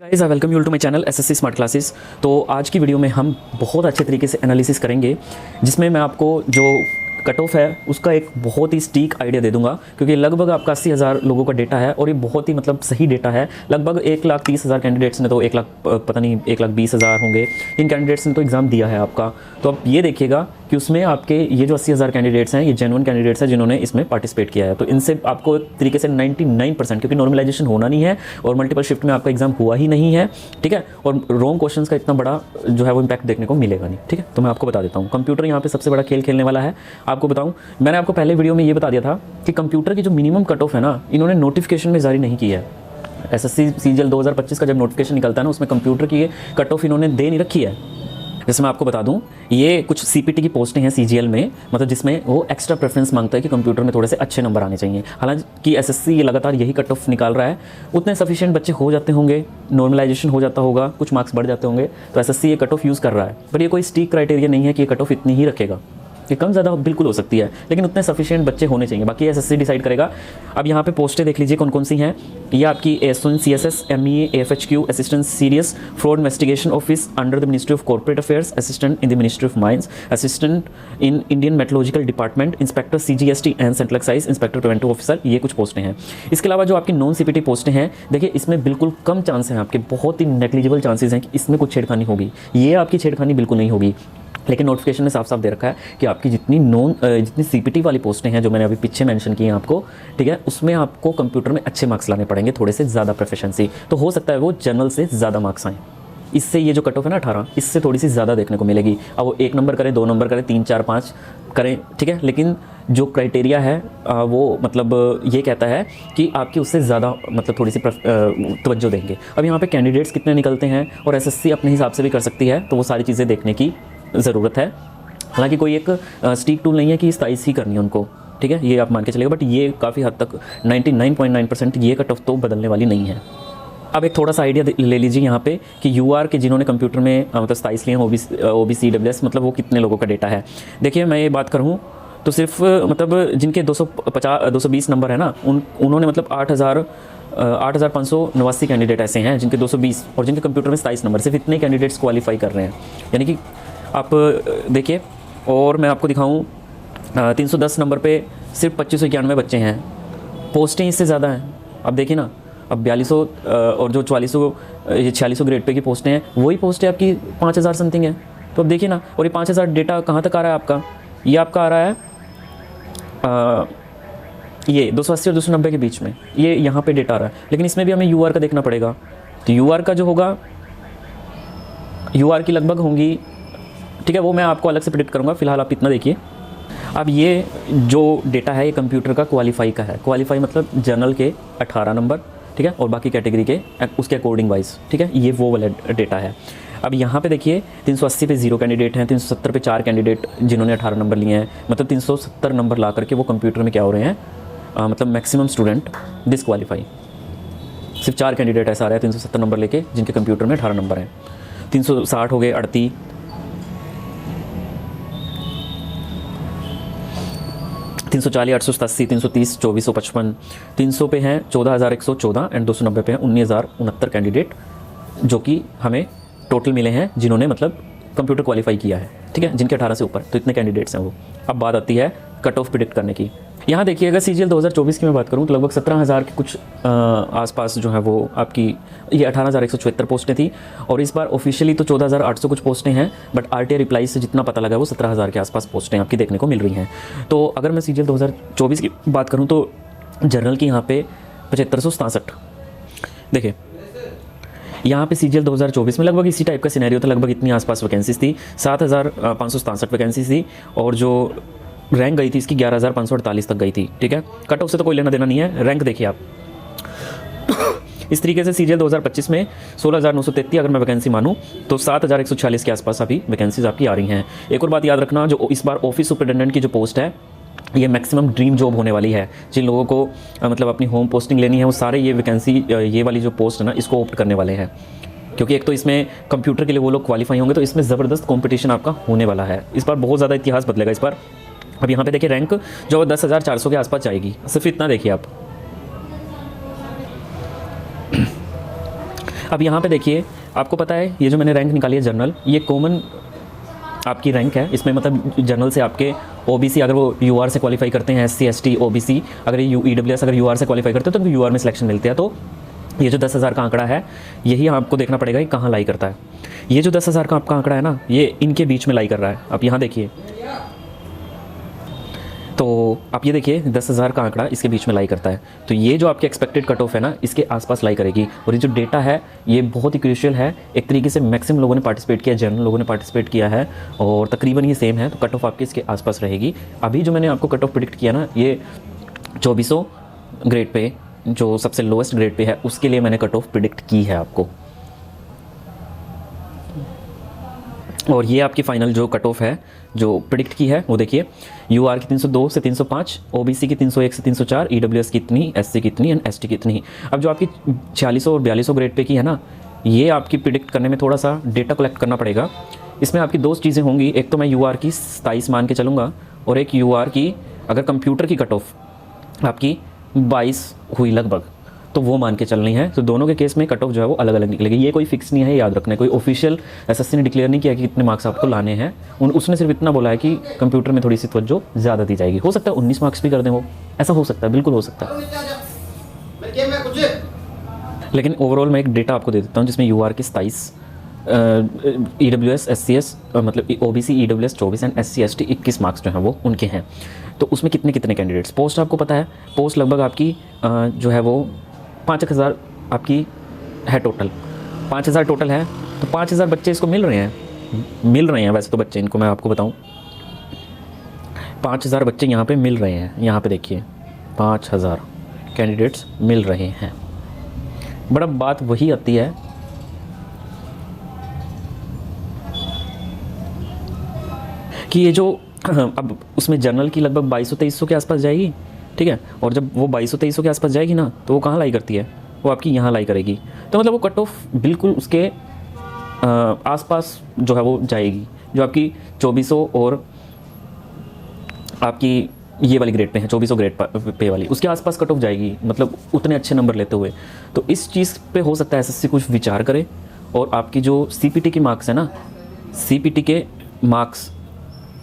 Guys I welcome you to my channel SSC smart classes. तो आज की video में हम बहुत अच्छे तरीके से एनालिसिस करेंगे, जिसमें मैं आपको जो कट ऑफ है उसका एक बहुत ही स्टीक आइडिया दे दूंगा, क्योंकि लगभग आपका 80,000 लोगों का डेटा है और ये बहुत ही सही डेटा है। लगभग 1,30,000 कैंडिडेट्स ने तो 1 लाख पता नहीं 1,20,000 होंगे इन कैंडिडेट्स ने तो एग्ज़ाम दिया है आपका। तो आप ये देखिएगा कि उसमें आपके ये जो 80,000 कैंडिडेट्स हैं ये जेन्युइन कैंडिडेट्स हैं जिन्होंने इसमें पार्टिसिपेट किया है। तो इनसे आपको एक तरीके से 99%, क्योंकि नॉर्मलाइजेशन होना नहीं है और मल्टीपल शिफ्ट में आपका एग्जाम हुआ ही नहीं है, ठीक है, और रॉन्ग क्वेश्चन का इतना बड़ा जो है वो इम्पैक्ट देखने को मिलेगा नहीं, ठीक है। तो मैं आपको बता देता हूँ, कंप्यूटर यहाँ पे सबसे बड़ा खेल खेलने वाला है। आपको बताऊँ, मैंने आपको पहले वीडियो में ये बता दिया था कि कंप्यूटर की जो मिनिमम कट ऑफ है ना, इन्होंने नोटिफिकेशन में जारी नहीं की है। एसएससी सीजीएल 2025 का जब नोटिफिकेशन निकलता है ना, उसमें कंप्यूटर की कट ऑफ इन्होंने दे नहीं रखी है। जैसे मैं आपको बता दूं, ये कुछ सीपीटी की पोस्टें हैं सीजीएल में, मतलब जिसमें वो एक्स्ट्रा प्रेफरेंस मांगता है कि कंप्यूटर में थोड़े से अच्छे नंबर आने चाहिए। हालांकि एसएससी लगातार यही कट ऑफ निकाल रहा है, उतने सफिशिएंट बच्चे हो जाते होंगे, नॉर्मलाइजेशन हो जाता होगा, कुछ मार्क्स बढ़ जाते होंगे, तो एसएससी ये कट ऑफ यूज़ कर रहा है। पर ये कोई स्टीक क्राइटेरिया नहीं है कि ये कट ऑफ इतनी ही रखेगा। ये कम ज़्यादा बिल्कुल हो सकती है, लेकिन उतने सफिशिएंट बच्चे होने चाहिए, बाकी एसएससी डिसाइड करेगा। अब यहाँ पे पोस्टें देख लीजिए कौन कौन सी हैं। ये आपकी SO in CSS, MEA, AFHQ, assistant serious fraud investigation office under the ministry of corporate affairs, assistant in the ministry of mines, assistant in Indian meteorological department, inspector CGST and central excise inspector preventive officer, ये कुछ पोस्टें हैं। इसके अलावा जो आपकी non CPT पोस्टें हैं, देखिए इसमें बिल्कुल कम चांस हैं आपके, बहुत ही नेग्लिजिबल चांसेस हैं कि इसमें कुछ छेड़खानी होगी। ये आपकी छेड़खानी बिल्कुल नहीं होगी, लेकिन नोटिफिकेशन में साफ साफ दे रखा है कि आपकी जितनी सीपीटी वाली पोस्टें हैं जो मैंने अभी पीछे मेंशन की हैं आपको, ठीक है, उसमें आपको कंप्यूटर में अच्छे मार्क्स लाने पड़ेंगे, थोड़े से ज़्यादा प्रोफिशिएंसी। तो हो सकता है वो जनरल से ज़्यादा मार्क्स आएँ। इससे ये जो कट ऑफ है ना 18, इससे थोड़ी सी ज़्यादा देखने को मिलेगी। अब वो 1 नंबर करें, 2 नंबर करें, 3, 4, 5 करें, ठीक है, लेकिन जो क्राइटेरिया है वो ये कहता है कि आपकी उससे ज़्यादा थोड़ी सी तवज्जो देंगे। अब यहाँ पे कैंडिडेट्स कितने निकलते हैं और एसएससी अपने हिसाब से भी कर सकती है, तो वो सारी चीज़ें देखने की ज़रूरत है। हालांकि कोई एक स्टीक टूल नहीं है कि 27 ही करनी है उनको, ठीक है, ये आप मान के चलेगा, बट ये काफ़ी हद तक 99.9% ये कट ऑफ तो बदलने वाली नहीं है। अब एक थोड़ा सा आइडिया ले लीजिए यहाँ पे कि यूआर के जिन्होंने कंप्यूटर में 27 लिए हैं, ओबीसी डब्ल्यूएस, वो कितने लोगों का डेटा है। देखिए मैं ये बात करूँ तो सिर्फ जिनके 220 नंबर है ना, उन्होंने 8,589 कैंडिडेट ऐसे हैं जिनके 220 और जिनके कंप्यूटर में 27 नंबर, सिर्फ इतने कैंडिडेट्स क्वालिफाई कर रहे हैं। यानी कि आप देखिए, और मैं आपको दिखाऊं 310 नंबर पे सिर्फ 2591 बच्चे हैं, पोस्टें इससे ज़्यादा हैं। अब देखिए ना, अब 4200 और जो 4600 ग्रेड पे की पोस्टें हैं, वही पोस्टें आपकी 5000 समथिंग है। तो अब देखिए ना, और ये 5000 डेटा कहाँ तक आ रहा है आपका, ये आपका आ रहा है ये 280 और 290 के बीच में, ये यहाँ पे डेटा आ रहा है। लेकिन इसमें भी हमें यूआर का देखना पड़ेगा, तो यूआर का जो होगा, यूआर की लगभग होंगी, ठीक है, वो मैं आपको अलग से प्रेडिक्ट करूँगा, फिलहाल आप इतना देखिए। अब ये जो डेटा है ये कंप्यूटर का क्वालिफाई का है, क्वालिफाई जनरल के 18 नंबर, ठीक है, और बाकी कैटेगरी के उसके अकॉर्डिंग वाइज, ठीक है, ये वो वाला डेटा है। अब यहाँ पे देखिए 380 पे 0 कैंडिडेट हैं, 370 पे 4 कैंडिडेट जिन्होंने 18 नंबर लिए हैं, 370 नंबर ला करके वो कंप्यूटर में क्या हो रहे हैं, मैक्सिमम स्टूडेंट डिसक्वालीफाई। सिर्फ 4 कैंडिडेट ऐसा आ रहा है 370 नंबर लेके जिनके कंप्यूटर में 18 नंबर हैं। 360 हो गए 38, 340 887, 330 2455, 300 पे हैं 14,114 एंड 290 पे हैं 19,069 कैंडिडेट, जो कि हमें टोटल मिले हैं जिन्होंने कंप्यूटर क्वालिफाई किया है, ठीक है, जिनके 18 से ऊपर, तो इतने कैंडिडेट्स हैं वो। अब बात आती है कट ऑफ प्रिडिक्ट करने की। यहाँ देखिए, अगर सीजीएल 2024 की मैं बात करूँ तो लगभग 17,000 के कुछ आसपास जो है वो आपकी ये 18,176 पोस्टें थी, और इस बार ऑफिशियली तो 14,800 कुछ पोस्टें हैं, बट आरटीआई रिप्लाई से जितना पता लगा वो 17,000 के आसपास पोस्टें आपकी देखने को मिल रही हैं। तो अगर मैं सीजीएल 2024 की बात करूँ तो जनरल की यहाँ पे 7567, देखिए यहाँ पे सीजीएल 2024 में लगभग इसी टाइप का सिनेरियो था, लगभग इतनी आसपास वैकेंसीज थी, 7,567 वैकेंसीज थी, और जो रैंक गई थी इसकी 11,548 तक गई थी, ठीक है। कट ऑफ से तो कोई लेना देना नहीं है, रैंक देखिए आप। इस तरीके से सीजीएल 2025 में 16,933 अगर मैं वैकेंसी मानूँ तो 7,146 के आसपास अभी वैकेंसीज आपकी आ रही हैं। एक और बात याद रखना, जो इस बार ऑफिस सुपरिटेंडेंट की जो पोस्ट है, ये मैक्सिमम ड्रीम जॉब होने वाली है। जिन लोगों को अपनी होम पोस्टिंग लेनी है, वो सारे ये वैकेंसी, ये वाली जो पोस्ट है ना, इसको ऑप्ट करने वाले हैं, क्योंकि एक तो इसमें कंप्यूटर के लिए वो लोग क्वालिफाई होंगे, तो इसमें ज़बरदस्त कंपटीशन आपका होने वाला है। इस बार बहुत ज़्यादा इतिहास बदलेगा इस बार। अब यहाँ पे देखिए रैंक जो 10,400 के आसपास जाएगी, सिर्फ इतना देखिए आप। अब यहाँ पे देखिए, आपको पता है ये जो मैंने रैंक निकाली है जनरल, ये कॉमन आपकी रैंक है। इसमें मतलब जनरल से आपके ओबीसी अगर वो यूआर से क्वालिफाई करते हैं, एससी एसटी ओबीसी अगर ये ईडब्ल्यूएस अगर यूआर से क्वालिफाई करते हैं तो उनको यूआर में सिलेक्शन मिलते हैं। तो ये जो 10,000 का आंकड़ा है, यही आपको देखना पड़ेगा कि कहाँ लाई करता है। ये जो 10,000 का आपका आंकड़ा है ना, ये इनके बीच में लाई कर रहा है। आप यहाँ देखिए, तो आप ये देखिए 10,000 का आंकड़ा इसके बीच में लाई करता है। तो ये जो आपकी एक्सपेक्टेड कट ऑफ है ना, इसके आसपास लाई करेगी। और ये जो डेटा है ये बहुत ही क्रूशियल है। एक तरीके से मैक्सिमम लोगों ने पार्टिसिपेट किया, जनरल लोगों ने पार्टिसिपेट किया है और तकरीबन ये सेम है। तो कट ऑफ आपकी इसके आसपास रहेगी। अभी जो मैंने आपको कट ऑफ प्रिडिक्ट किया ना, ये 2400 ग्रेड पे, जो सबसे लोएस्ट ग्रेड पे है, उसके लिए मैंने कट ऑफ प्रिडिक्ट की है आपको। और ये आपकी फाइनल जो कट ऑफ है जो प्रिडिक्ट की है वो देखिए, यूआर की 302 से 305, ओबीसी की 301 से 304, ईडब्ल्यूएस की इतनी, एससी की इतनी एंड एसटी की इतनी। अब जो आपकी 4600 और 4200 ग्रेड पे की है ना, ये आपकी प्रिडिक्ट करने में थोड़ा सा डेटा कलेक्ट करना पड़ेगा। इसमें आपकी दो चीज़ें होंगी, एक तो मैं यूआर की 27 मान के चलूँगा और एक यूआर की अगर कंप्यूटर की कट ऑफ आपकी 22 हुई लगभग, तो वो मान के चलनी है। तो दोनों के केस में कट ऑफ जो है वो अलग अलग निकलेगी। ये कोई फिक्स नहीं है, याद रखना है। कोई ऑफिशियल एसएससी ने डिक्लेयर नहीं किया कि कितने मार्क्स आपको लाने हैं। उसने सिर्फ इतना बोला है कि कंप्यूटर में थोड़ी सी तवज्जो ज़्यादा दी जाएगी। हो सकता है 19 मार्क्स भी कर दें वो, ऐसा हो सकता है, बिल्कुल हो सकता है। लेकिन ओवरऑल मैं एक डेटा आपको दे देता हूँ जिसमें यूआर की 27, ईडब्ल्यूएस एससीएस मतलब OBC EWS 24 and SC ST 21 marks जो हैं वो उनके हैं। तो उसमें कितने कितने कैंडिडेट्स, पोस्ट आपको पता है, पोस्ट लगभग आपकी जो है वो 5,000 आपकी है टोटल। 5,000 टोटल है, तो 5,000 बच्चे इसको मिल रहे हैं वैसे तो बच्चे, इनको मैं आपको बताऊं 5,000 बच्चे यहाँ पे मिल रहे हैं। यहाँ पे देखिए 5,000 कैंडिडेट्स मिल रहे हैं। बड़ा बात वही आती है कि ये जो अब उसमें जनरल की लगभग 2200-2300 के आसपास जाएगी, ठीक है। और जब वो 2200-2300 के आसपास जाएगी ना, तो वो कहाँ लाई करती है, वो आपकी यहाँ लाई करेगी। तो मतलब वो कट ऑफ बिल्कुल उसके आसपास जो है वो जाएगी। जो आपकी 2400 और आपकी ये वाली ग्रेड पे है, 2400 ग्रेड पे वाली, उसके आसपास कट ऑफ जाएगी, मतलब उतने अच्छे नंबर लेते हुए। तो इस चीज़ पे हो सकता है एसएससी कुछ विचार करे और आपकी जो सीपीटी की मार्क्स है ना, सीपीटी के मार्क्स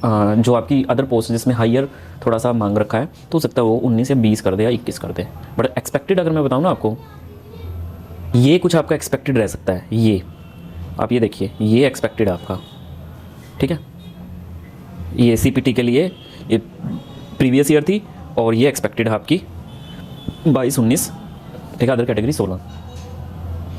जो आपकी अदर पोस्ट जिसमें हायर थोड़ा सा मांग रखा है, तो हो सकता है वो 19 या 20 कर दे या 21 कर दे। बट एक्सपेक्टेड अगर मैं बताऊँ ना आपको, ये कुछ आपका एक्सपेक्टेड रह सकता है। ये आप ये देखिए, ये एक्सपेक्टेड है आपका, ठीक है। ये सीपीटी के लिए ये प्रीवियस ईयर थी और ये एक्सपेक्टेड है आपकी 22-19, ठीक है। Other category 16।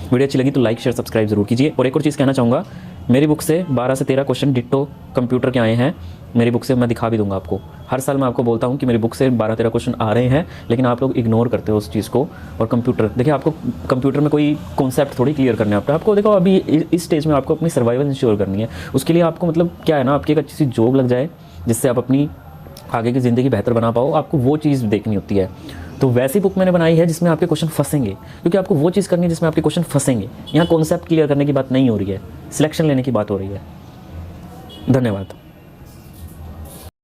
वीडियो अच्छी लगी तो लाइक शेयर सब्सक्राइब जरूर कीजिए। और एक और चीज़ कहना चाहूँगा, मेरी बुक से 12 से 13 क्वेश्चन डिट्टो कंप्यूटर के आए हैं। मेरी बुक से मैं दिखा भी दूंगा आपको। हर साल मैं आपको बोलता हूँ कि मेरी बुक से 12-13 क्वेश्चन आ रहे हैं, लेकिन आप लोग इग्नोर करते हो उस चीज़ को। और कंप्यूटर देखिए, आपको कंप्यूटर में कोई कॉन्सेप्ट थोड़ी क्लियर करने आपको आपको देखो अभी इस स्टेज में आपको अपनी सर्वाइवल इंश्योर करनी है। उसके लिए आपको मतलब क्या है ना, आपकी एक अच्छी सी जॉब लग जाए जिससे आप अपनी आगे की ज़िंदगी बेहतर बना पाओ, आपको वो चीज़ देखनी होती है। तो वैसी बुक मैंने बनाई है जिसमें आपके क्वेश्चन फंसेंगे, क्योंकि आपको वो चीज़ करनी है जिसमें आपके क्वेश्चन फंसेंगे। यहाँ कॉन्सेप्ट क्लियर करने की बात नहीं हो रही है, सिलेक्शन लेने की बात हो रही है। धन्यवाद।